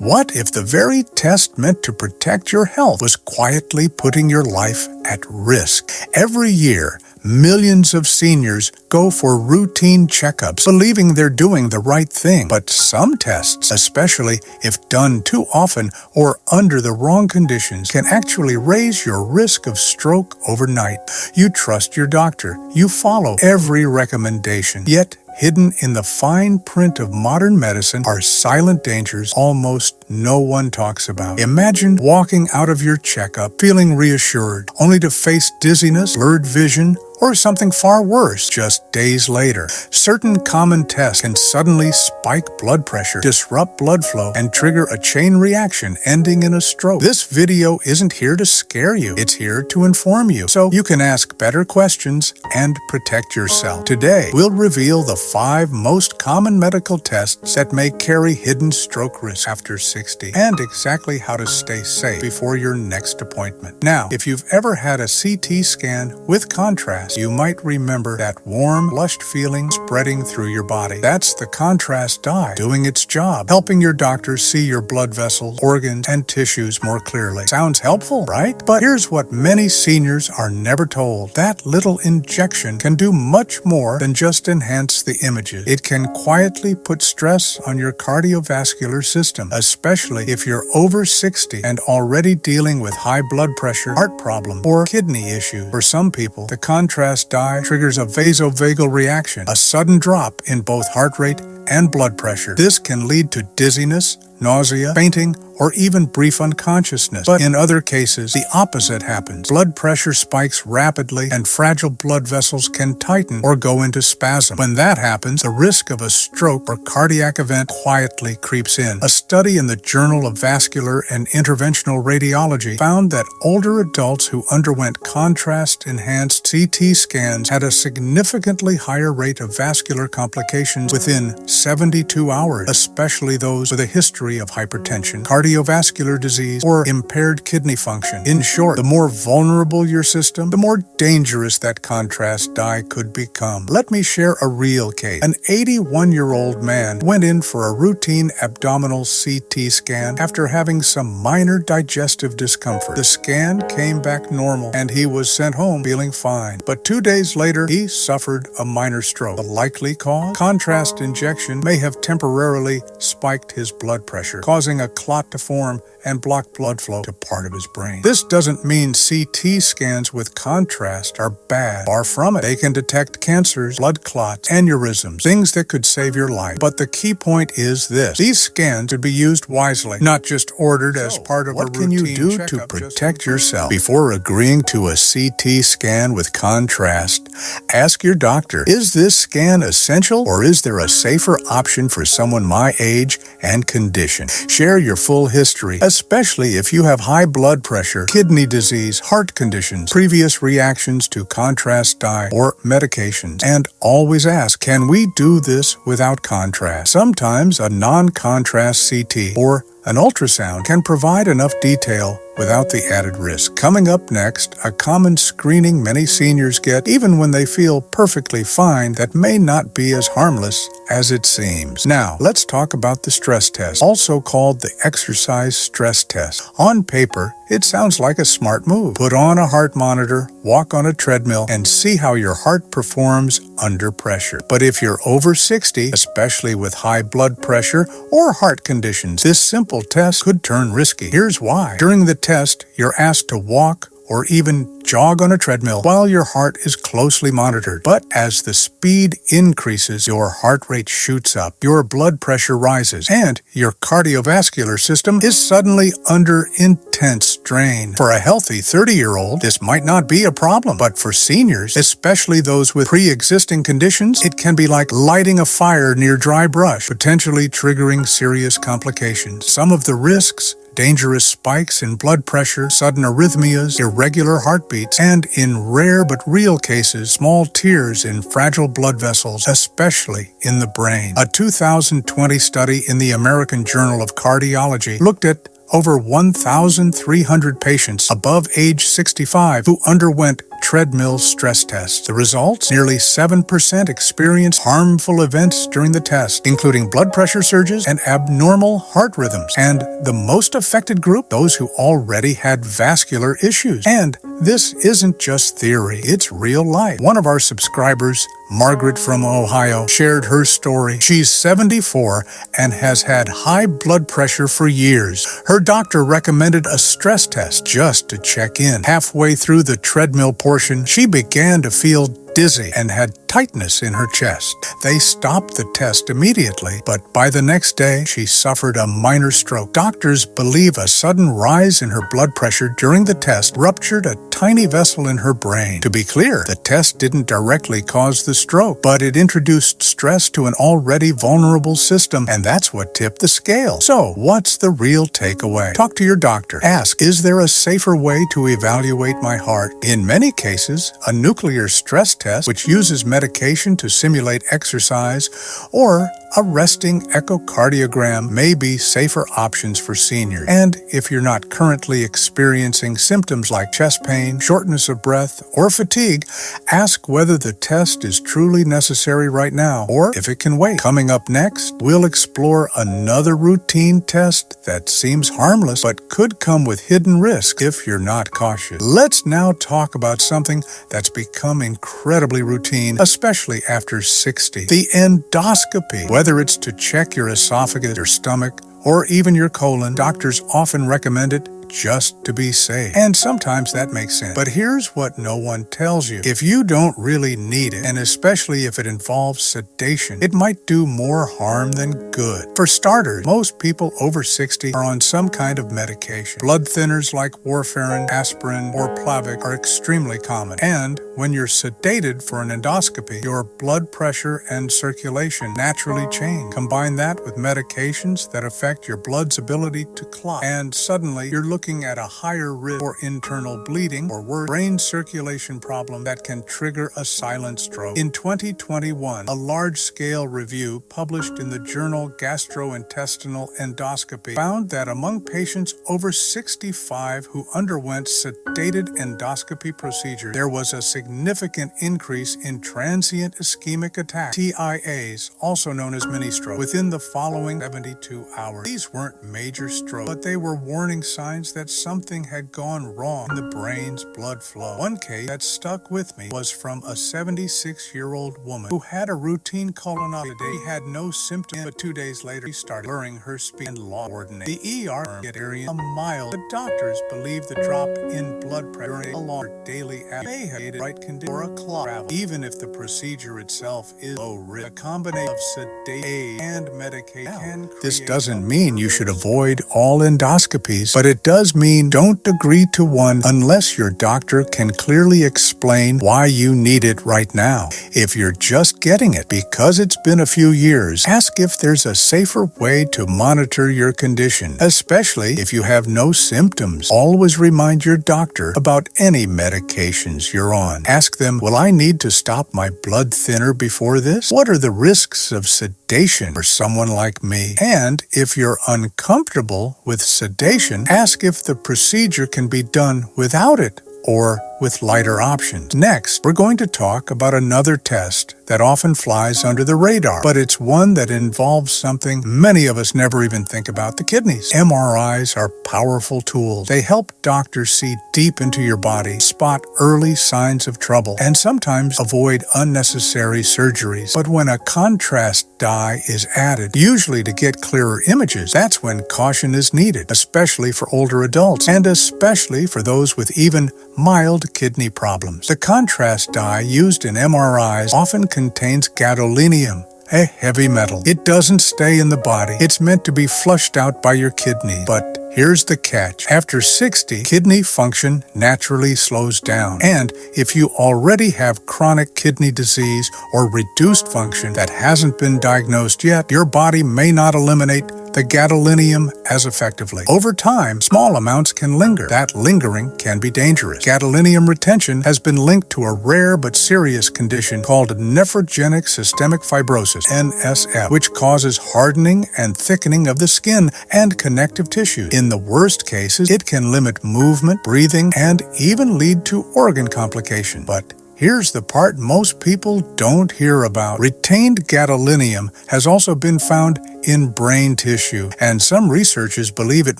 What if the very test meant to protect your health was quietly putting your life at risk? Every year, millions of seniors go for routine checkups, believing they're doing the right thing. But some tests, especially if done too often or under the wrong conditions, can actually raise your risk of stroke overnight. You trust your doctor. You follow every recommendation. Yet, hidden in the fine print of modern medicine are silent dangers almost no one talks about. Imagine walking out of your checkup feeling reassured, only to face dizziness, blurred vision, or something far worse just days later. Certain common tests can suddenly spike blood pressure, disrupt blood flow, and trigger a chain reaction ending in a stroke. This video isn't here to scare you. It's here to inform you, so you can ask better questions and protect yourself. Today, we'll reveal the 5 most common medical tests that may carry hidden stroke risk after 60, and exactly how to stay safe before your next appointment. Now, if you've ever had a CT scan with contrast, you might remember that warm, flushed feeling spreading through your body. That's the contrast dye doing its job, helping your doctor see your blood vessels, organs, and tissues more clearly. Sounds helpful, right? But here's what many seniors are never told. That little injection can do much more than just enhance the images. It can quietly put stress on your cardiovascular system, especially if you're over 60 and already dealing with high blood pressure, heart problems, or kidney issues. For some people, the contrast dye triggers a vasovagal reaction, a sudden drop in both heart rate and blood pressure. This can lead to dizziness, nausea, fainting, or even brief unconsciousness. But in other cases, the opposite happens. Blood pressure spikes rapidly and fragile blood vessels can tighten or go into spasm. When that happens, the risk of a stroke or cardiac event quietly creeps in. A study in the Journal of Vascular and Interventional Radiology found that older adults who underwent contrast-enhanced CT scans had a significantly higher rate of vascular complications within 72 hours, especially those with a history of hypertension, cardiovascular disease, or impaired kidney function. In short, the more vulnerable your system, the more dangerous that contrast dye could become. Let me share a real case. An 81-year-old man went in for a routine abdominal CT scan after having some minor digestive discomfort. The scan came back normal, and he was sent home feeling fine. But 2 days later, he suffered a minor stroke. The likely cause? Contrast injection may have temporarily spiked his blood pressure, causing a clot to form and block blood flow to part of his brain. This doesn't mean CT scans with contrast are bad. Far from it. They can detect cancers, blood clots, aneurysms, things that could save your life. But the key point is this. These scans should be used wisely, not just ordered as part of a routine checkup. What can you do to protect yourself? Before agreeing to a CT scan with contrast, ask your doctor, is this scan essential, or is there a safer option for someone my age and condition? Share your full history, especially if you have high blood pressure, kidney disease, heart conditions, previous reactions to contrast dye, or medications. And always ask, can we do this without contrast? Sometimes a non-contrast CT or an ultrasound can provide enough detail without the added risk. Coming up next, a common screening many seniors get even when they feel perfectly fine that may not be as harmless as it seems. Now, let's talk about the stress test, also called the exercise stress test. On paper, it sounds like a smart move. Put on a heart monitor, walk on a treadmill, and see how your heart performs under pressure. But if you're over 60, especially with high blood pressure or heart conditions, this simple test could turn risky. Here's why. During the test, you're asked to walk or even jog on a treadmill while your heart is closely monitored. But as the speed increases, your heart rate shoots up, your blood pressure rises, and your cardiovascular system is suddenly under intense strain. For a healthy 30-year-old, this might not be a problem, but for seniors, especially those with pre-existing conditions, it can be like lighting a fire near dry brush, potentially triggering serious complications. Some of the risks: dangerous spikes in blood pressure, sudden arrhythmias, irregular heartbeats, and in rare but real cases, small tears in fragile blood vessels, especially in the brain. A 2020 study in the American Journal of Cardiology looked at over 1,300 patients above age 65 who underwent treadmill stress test. The results? Nearly 7% experienced harmful events during the test, including blood pressure surges and abnormal heart rhythms. And the most affected group? Those who already had vascular issues. And this isn't just theory, it's real life. One of our subscribers, Margaret from Ohio, shared her story. She's 74 and has had high blood pressure for years. Her doctor recommended a stress test just to check in. Halfway through the treadmill portion, she began to feel dizzy and had tightness in her chest. They stopped the test immediately, but by the next day, she suffered a minor stroke. Doctors believe a sudden rise in her blood pressure during the test ruptured a tiny vessel in her brain. To be clear, the test didn't directly cause the stroke, but it introduced stress to an already vulnerable system, and that's what tipped the scale. So, what's the real takeaway? Talk to your doctor. Ask, is there a safer way to evaluate my heart? In many cases, a nuclear stress test, which uses medication to simulate exercise, or a resting echocardiogram may be safer options for seniors. And if you're not currently experiencing symptoms like chest pain, shortness of breath, or fatigue, ask whether the test is truly necessary right now, or if it can wait. Coming up next, we'll explore another routine test that seems harmless but could come with hidden risks if you're not cautious. Let's now talk about something that's become incredibly routine, especially after 60. The endoscopy. Whether it's to check your esophagus, your stomach, or even your colon, doctors often recommend it just to be safe. And sometimes that makes sense. But here's what no one tells you. If you don't really need it, and especially if it involves sedation, it might do more harm than good. For starters, most people over 60 are on some kind of medication. Blood thinners like warfarin, aspirin, or Plavix are extremely common. And when you're sedated for an endoscopy, your blood pressure and circulation naturally change. Combine that with medications that affect your blood's ability to clot, and suddenly you're looking at a higher risk for internal bleeding or worse, brain circulation problem that can trigger a silent stroke. In 2021, a large-scale review published in the journal Gastrointestinal Endoscopy found that among patients over 65 who underwent sedated endoscopy procedure, there was a significant increase in transient ischemic attacks, TIAs, also known as mini-stroke, within the following 72 hours. These weren't major strokes, but they were warning signs that something had gone wrong in the brain's blood flow. One case that stuck with me was from a 76-year-old woman who had a routine colonoscopy. She had no symptoms, but 2 days later she started blurring her speech and lost coordination. The ER experienced a mild. The doctors believe the drop in blood pressure during a longer daily may have aided right condition or a clot travel. Even if the procedure itself is low risk, a combination of sedation and medication can create. This doesn't mean you should avoid all endoscopies, but it does mean don't agree to one unless your doctor can clearly explain why you need it right now. If you're just getting it because it's been a few years, ask if there's a safer way to monitor your condition, especially if you have no symptoms. Always remind your doctor about any medications you're on. Ask them, will I need to stop my blood thinner before this? What are the risks of sedation for someone like me? And if you're uncomfortable with sedation, ask if the procedure can be done without it or with lighter options. Next, we're going to talk about another test that often flies under the radar, but it's one that involves something many of us never even think about: the kidneys. MRIs are powerful tools. They help doctors see deep into your body, spot early signs of trouble, and sometimes avoid unnecessary surgeries. But when a contrast dye is added, usually to get clearer images, that's when caution is needed, especially for older adults, and especially for those with even mild kidney problems. The contrast dye used in MRIs often contains gadolinium, a heavy metal. It doesn't stay in the body. It's meant to be flushed out by your kidney. But here's the catch. After 60, kidney function naturally slows down. And if you already have chronic kidney disease or reduced function that hasn't been diagnosed yet, your body may not eliminate the gadolinium as effectively. Over time, small amounts can linger. That lingering can be dangerous. Gadolinium retention has been linked to a rare but serious condition called nephrogenic systemic fibrosis, NSF, which causes hardening and thickening of the skin and connective tissues. In the worst cases, it can limit movement, breathing, and even lead to organ complications. But here's the part most people don't hear about. Retained gadolinium has also been found in brain tissue, and some researchers believe it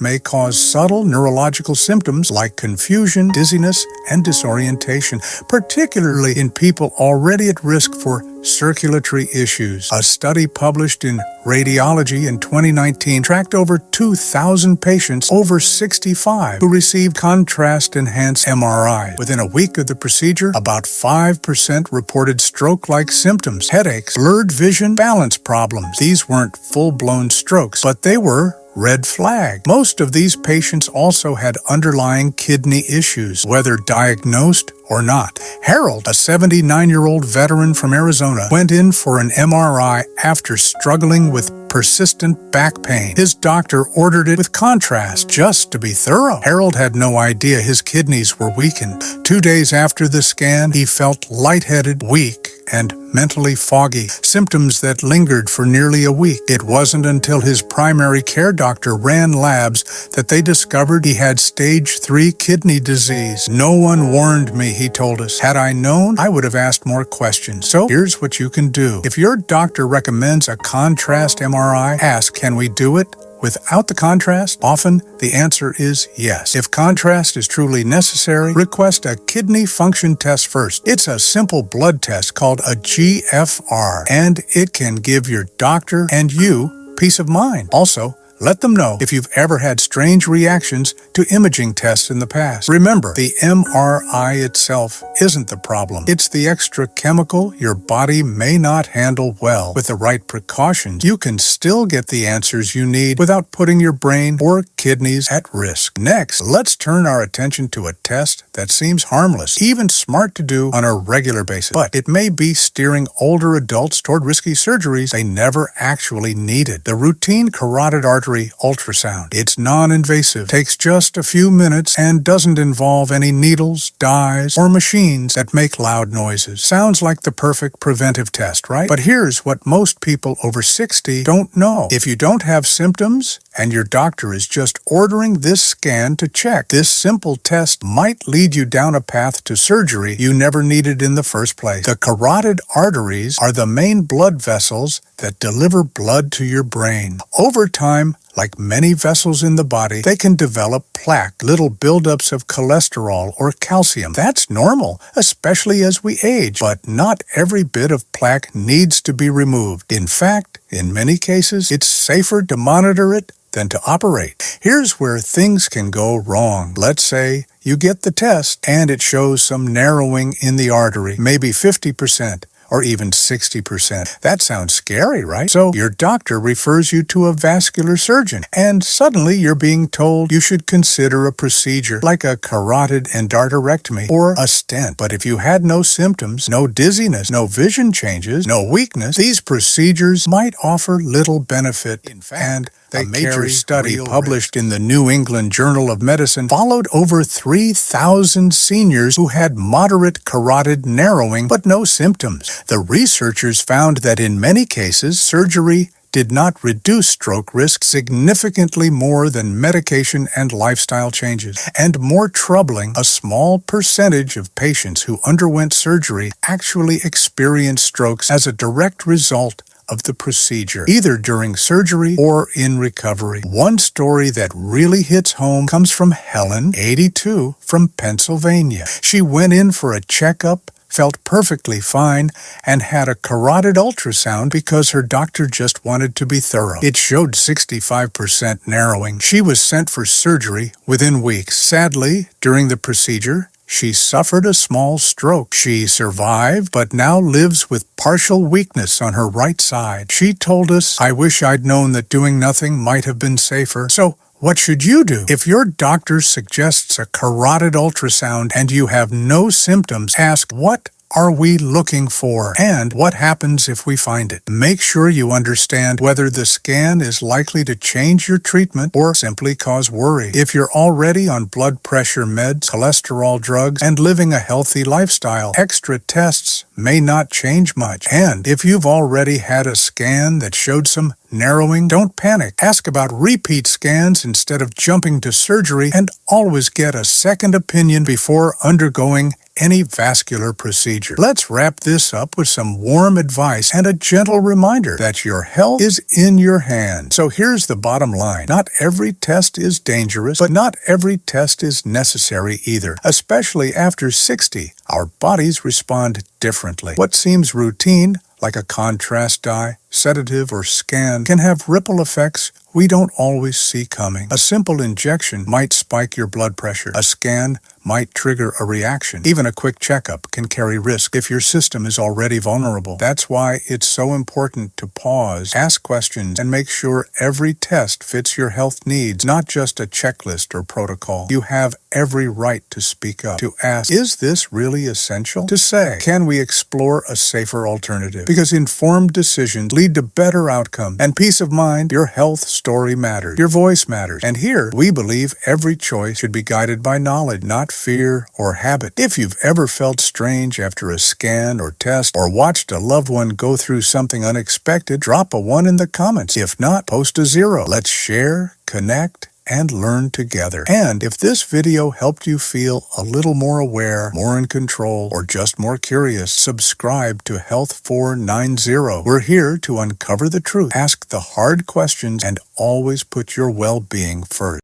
may cause subtle neurological symptoms like confusion, dizziness, and disorientation, particularly in people already at risk for circulatory issues. A study published in Radiology in 2019 tracked over 2,000 patients over 65 who received contrast-enhanced MRI. Within a week of the procedure, about 5% reported stroke-like symptoms, headaches, blurred vision, balance problems. These weren't full-blown strokes, but they were red flag. Most of these patients also had underlying kidney issues, whether diagnosed or not. Harold, a 79-year-old veteran from Arizona, went in for an MRI after struggling with persistent back pain. His doctor ordered it with contrast just to be thorough. Harold had no idea his kidneys were weakened. 2 days after the scan, he felt lightheaded, weak, and mentally foggy, symptoms that lingered for nearly a week. It wasn't until his primary care doctor ran labs that they discovered he had stage 3 kidney disease. "No one warned me," he told us. "Had I known, I would have asked more questions." So here's what you can do. If your doctor recommends a contrast MRI, ask, "Can we do it without the contrast?" Often, the answer is yes. If contrast is truly necessary, request a kidney function test first. It's a simple blood test called a GFR, and it can give your doctor and you peace of mind. Also, let them know if you've ever had strange reactions to imaging tests in the past. Remember, the MRI itself isn't the problem. It's the extra chemical your body may not handle well. With the right precautions, you can still get the answers you need without putting your brain or kidneys at risk. Next, let's turn our attention to a test that seems harmless, even smart to do on a regular basis, but it may be steering older adults toward risky surgeries they never actually needed. The routine carotid artery ultrasound. It's non-invasive, takes just a few minutes, and doesn't involve any needles, dyes, or machines that make loud noises. Sounds like the perfect preventive test, right? But here's what most people over 60 don't know. If you don't have symptoms and your doctor is just ordering this scan to check, this simple test might lead you down a path to surgery you never needed in the first place. The carotid arteries are the main blood vessels that deliver blood to your brain. Over time, like many vessels in the body, they can develop plaque, little buildups of cholesterol or calcium. That's normal, especially as we age, but not every bit of plaque needs to be removed. In fact, in many cases, it's safer to monitor it than to operate. Here's where things can go wrong. Let's say you get the test and it shows some narrowing in the artery, maybe 50%. Or even 60%. That sounds scary, right? So your doctor refers you to a vascular surgeon, and suddenly you're being told you should consider a procedure like a carotid endarterectomy or a stent. But if you had no symptoms, no dizziness, no vision changes, no weakness, these procedures might offer little benefit. In fact, a major study published in the New England Journal of Medicine followed over 3,000 seniors who had moderate carotid narrowing but no symptoms. The researchers found that in many cases, surgery did not reduce stroke risk significantly more than medication and lifestyle changes. And more troubling, a small percentage of patients who underwent surgery actually experienced strokes as a direct result of the procedure, either during surgery or in recovery. One story that really hits home comes from Helen, 82, from Pennsylvania. She went in for a checkup, felt perfectly fine, and had a carotid ultrasound because her doctor just wanted to be thorough. It showed 65% narrowing. She was sent for surgery within weeks. Sadly, during the procedure, she suffered a small stroke. She survived, but now lives with partial weakness on her right side. She told us, "I wish I'd known that doing nothing might have been safer." So, what should you do? If your doctor suggests a carotid ultrasound and you have no symptoms, ask, what are we looking for? And what happens if we find it? Make sure you understand whether the scan is likely to change your treatment or simply cause worry. If you're already on blood pressure meds, cholesterol drugs, and living a healthy lifestyle, extra tests may not change much. And if you've already had a scan that showed some narrowing, don't panic. Ask about repeat scans instead of jumping to surgery, and always get a second opinion before undergoing any vascular procedure. Let's wrap this up with some warm advice and a gentle reminder that your health is in your hands. So here's the bottom line. Not every test is dangerous, but not every test is necessary either. Especially after 60, our bodies respond differently. What seems routine, like a contrast dye, sedative, or scan, can have ripple effects we don't always see coming. A simple injection might spike your blood pressure. A scan might trigger a reaction. Even a quick checkup can carry risk if your system is already vulnerable. That's why it's so important to pause, ask questions, and make sure every test fits your health needs, not just a checklist or protocol. You have every right to speak up, to ask, is this really essential? To say, can we explore a safer alternative? Because informed decisions lead to better outcomes and peace of mind. Your health story matters. Your voice matters. And here, we believe every choice should be guided by knowledge, not fear or habit. If you've ever felt strange after a scan or test, or watched a loved one go through something unexpected, drop a 1 in the comments. If not, post a 0. Let's share, connect, and learn together. And if this video helped you feel a little more aware, more in control, or just more curious, subscribe to Health 490. We're here to uncover the truth, ask the hard questions, and always put your well-being first.